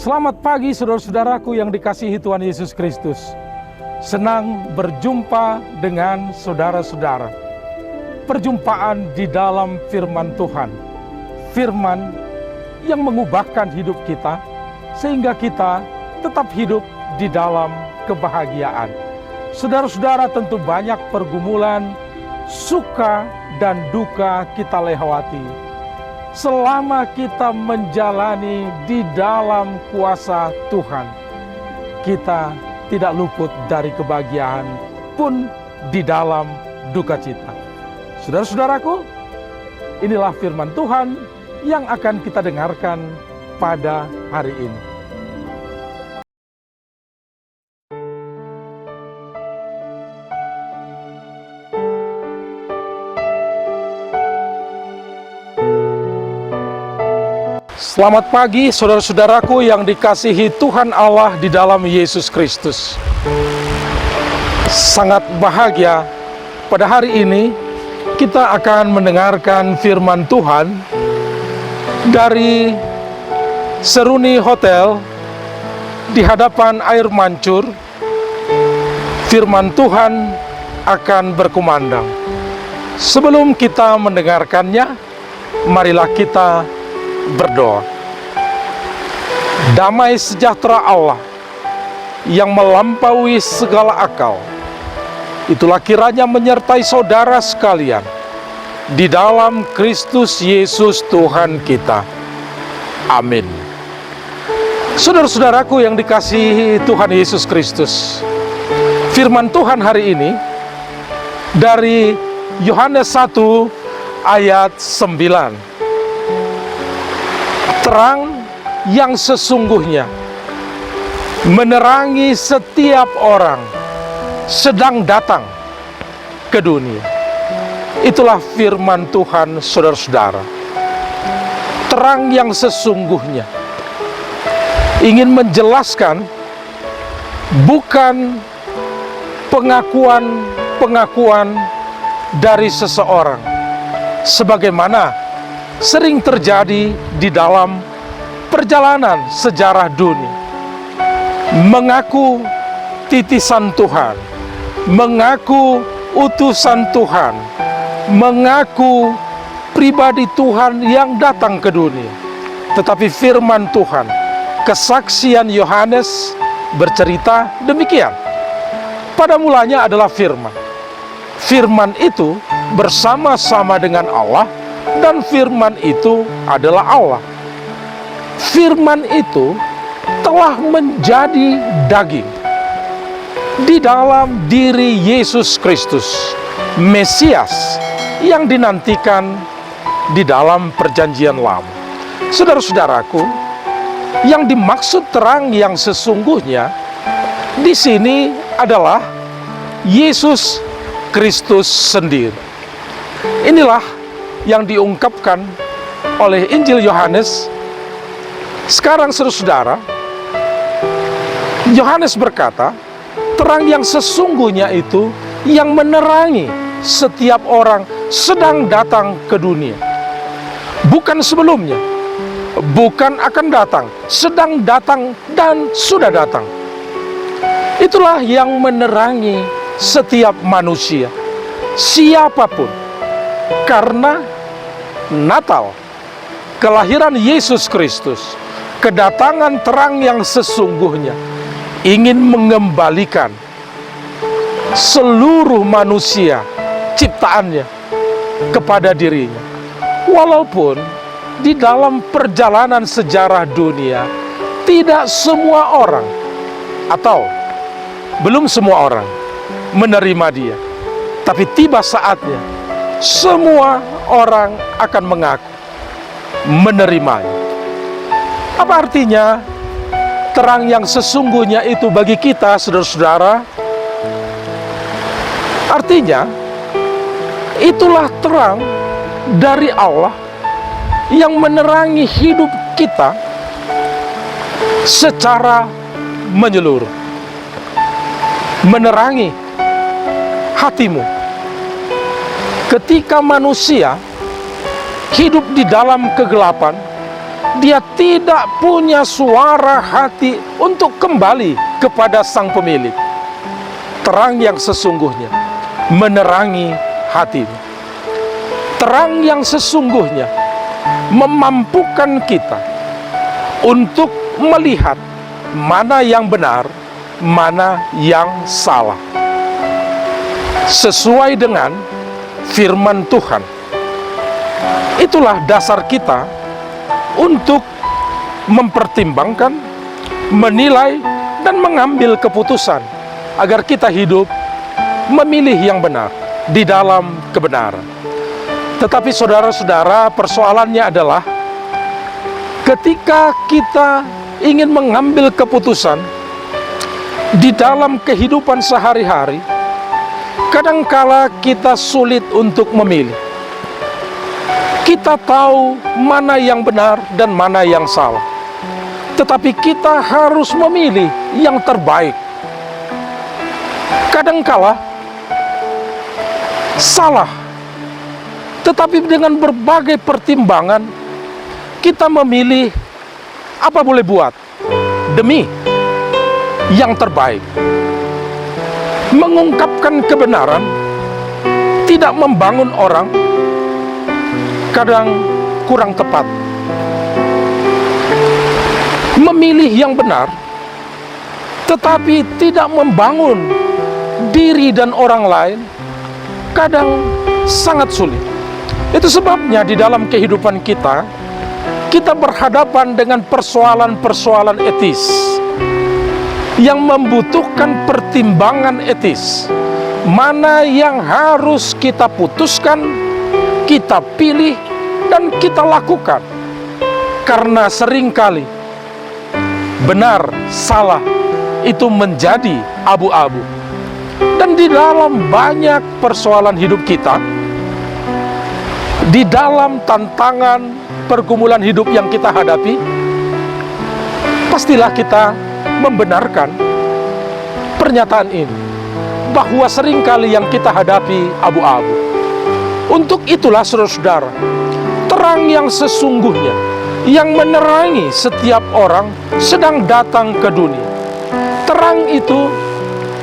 Selamat pagi saudara-saudaraku yang dikasihi Tuhan Yesus Kristus. Senang berjumpa dengan saudara-saudara. Perjumpaan di dalam firman Tuhan. Firman yang mengubahkan hidup kita sehingga kita tetap hidup di dalam kebahagiaan. Saudara-saudara, tentu banyak pergumulan, suka dan duka kita lewati selama kita menjalani di dalam kuasa Tuhan. Kita tidak luput dari kebahagiaan pun di dalam duka cita. Saudara-saudaraku, inilah firman Tuhan yang akan kita dengarkan pada hari ini. Selamat pagi saudara-saudaraku yang dikasihi Tuhan Allah di dalam Yesus Kristus. Sangat bahagia pada hari ini kita akan mendengarkan firman Tuhan dari Seruni Hotel di hadapan air mancur. Firman Tuhan akan berkumandang. Sebelum kita mendengarkannya, marilah kita berdoa. Damai sejahtera Allah yang melampaui segala akal, itulah kiranya menyertai saudara sekalian di dalam Kristus Yesus Tuhan kita. Amin. Saudara-saudaraku yang dikasihi Tuhan Yesus Kristus, firman Tuhan hari ini dari Yohanes 1 ayat 9. Terang yang sesungguhnya menerangi setiap orang sedang datang ke dunia. Itulah firman Tuhan, saudara-saudara. Terang yang sesungguhnya ingin menjelaskan bukan pengakuan-pengakuan dari seseorang, sebagaimana sering terjadi di dalam perjalanan sejarah dunia. Mengaku titisan Tuhan, mengaku utusan Tuhan, mengaku pribadi Tuhan yang datang ke dunia. Tetapi firman Tuhan, kesaksian Yohanes bercerita demikian. Pada mulanya adalah firman. Firman itu bersama-sama dengan Allah, dan firman itu adalah Allah. Firman itu telah menjadi daging di dalam diri Yesus Kristus, Mesias yang dinantikan di dalam perjanjian lama. Saudara-saudaraku, yang dimaksud terang yang sesungguhnya di sini adalah Yesus Kristus sendiri. Inilah yang diungkapkan oleh Injil Yohanes. Sekarang saudara-saudara, Yohanes berkata, terang yang sesungguhnya itu yang menerangi setiap orang sedang datang ke dunia. Bukan sebelumnya, bukan akan datang, sedang datang dan sudah datang. Itulah yang menerangi setiap manusia, siapapun. Karena Natal, kelahiran Yesus Kristus, kedatangan terang yang sesungguhnya ingin mengembalikan seluruh manusia ciptaannya kepada dirinya. Walaupun di dalam perjalanan sejarah dunia tidak semua orang atau belum semua orang menerima dia, tapi tiba saatnya semua orang akan mengaku menerimanya. Apa artinya terang yang sesungguhnya itu bagi kita, saudara-saudara? Artinya, itulah terang dari Allah yang menerangi hidup kita secara menyeluruh, menerangi hatimu. Ketika manusia hidup di dalam kegelapan, dia tidak punya suara hati untuk kembali kepada Sang Pemilik. Terang yang sesungguhnya menerangi hatimu. Terang yang sesungguhnya memampukan kita untuk melihat mana yang benar, mana yang salah, sesuai dengan firman Tuhan. Itulah dasar kita untuk mempertimbangkan, menilai, dan mengambil keputusan agar kita hidup memilih yang benar di dalam kebenaran. Tetapi saudara-saudara, persoalannya adalah ketika kita ingin mengambil keputusan di dalam kehidupan sehari-hari, kadangkala kita sulit untuk memilih. Kita tahu mana yang benar dan mana yang salah, tetapi kita harus memilih yang terbaik. Kadangkala salah, tetapi dengan berbagai pertimbangan kita memilih apa boleh buat demi yang terbaik. Mengungkapkan kebenaran tidak membangun orang, kadang kurang tepat. Memilih yang benar tetapi tidak membangun diri dan orang lain, kadang sangat sulit. Itu sebabnya di dalam kehidupan kita, kita berhadapan dengan persoalan-persoalan etis yang membutuhkan pertimbangan etis. Mana yang harus kita putuskan, kita pilih, dan kita lakukan. Karena seringkali benar, salah itu menjadi abu-abu. Dan di dalam banyak persoalan hidup kita, di dalam tantangan pergumulan hidup yang kita hadapi, pastilah kita membenarkan pernyataan ini, bahwa seringkali yang kita hadapi abu-abu. Untuk itulah saudara-saudara, terang yang sesungguhnya yang menerangi setiap orang sedang datang ke dunia. Terang itu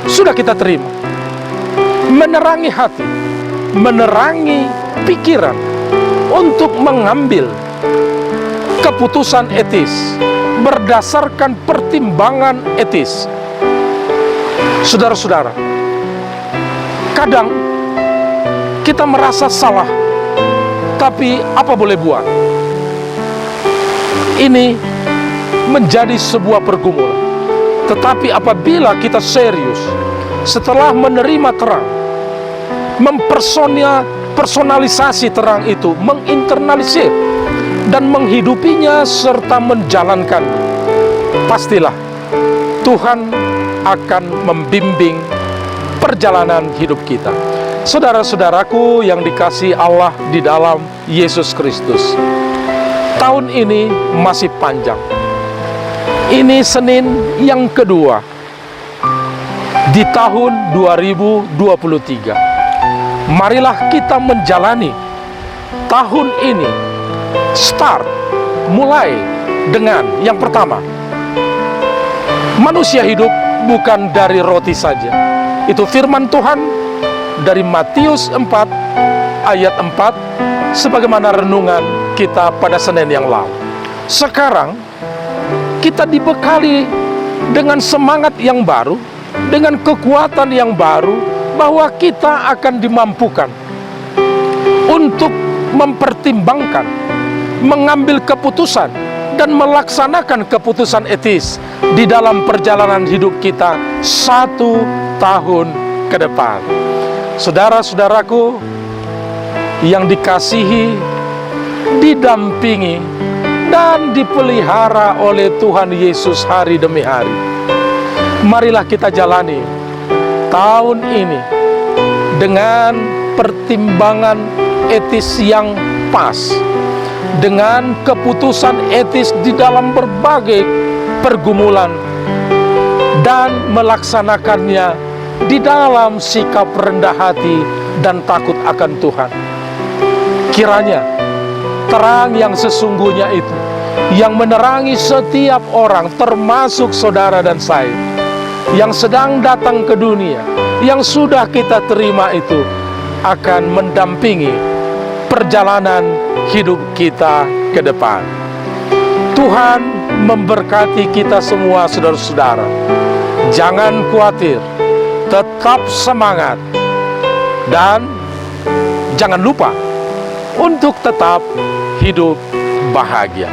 sudah kita terima, menerangi hati, menerangi pikiran untuk mengambil keputusan etis berdasarkan pertimbangan etis. Saudara-saudara, kadang kita merasa salah, tapi apa boleh buat? Ini menjadi sebuah pergumulan. Tetapi apabila kita serius, setelah menerima terang, mempersonalisasi terang itu, menginternalisir dan menghidupinya serta menjalankannya, pastilah Tuhan akan membimbing perjalanan hidup kita. Saudara-saudaraku yang dikasihi Allah di dalam Yesus Kristus, tahun ini masih panjang. Ini Senin yang kedua di tahun 2023. Marilah kita menjalani tahun ini, mulai dengan yang pertama, manusia hidup bukan dari roti saja. Itu firman Tuhan dari Matius 4 ayat 4, sebagaimana renungan kita pada Senin yang lalu. Sekarang kita dibekali dengan semangat yang baru, dengan kekuatan yang baru, bahwa kita akan dimampukan untuk mempertimbangkan, mengambil keputusan, dan melaksanakan keputusan etis di dalam perjalanan hidup kita 1 tahun ke depan. Saudara-saudaraku yang dikasihi, didampingi, dan dipelihara oleh Tuhan Yesus hari demi hari, marilah kita jalani tahun ini dengan pertimbangan etis yang pas, dengan keputusan etis di dalam berbagai pergumulan, dan melaksanakannya di dalam sikap rendah hati dan takut akan Tuhan. Kiranya terang yang sesungguhnya itu, yang menerangi setiap orang, termasuk saudara dan saya, yang sedang datang ke dunia, yang sudah kita terima itu, akan mendampingi perjalanan hidup kita ke depan. Tuhan memberkati kita semua, saudara-saudara. Jangan khawatir, tetap semangat, dan jangan lupa untuk tetap hidup bahagia.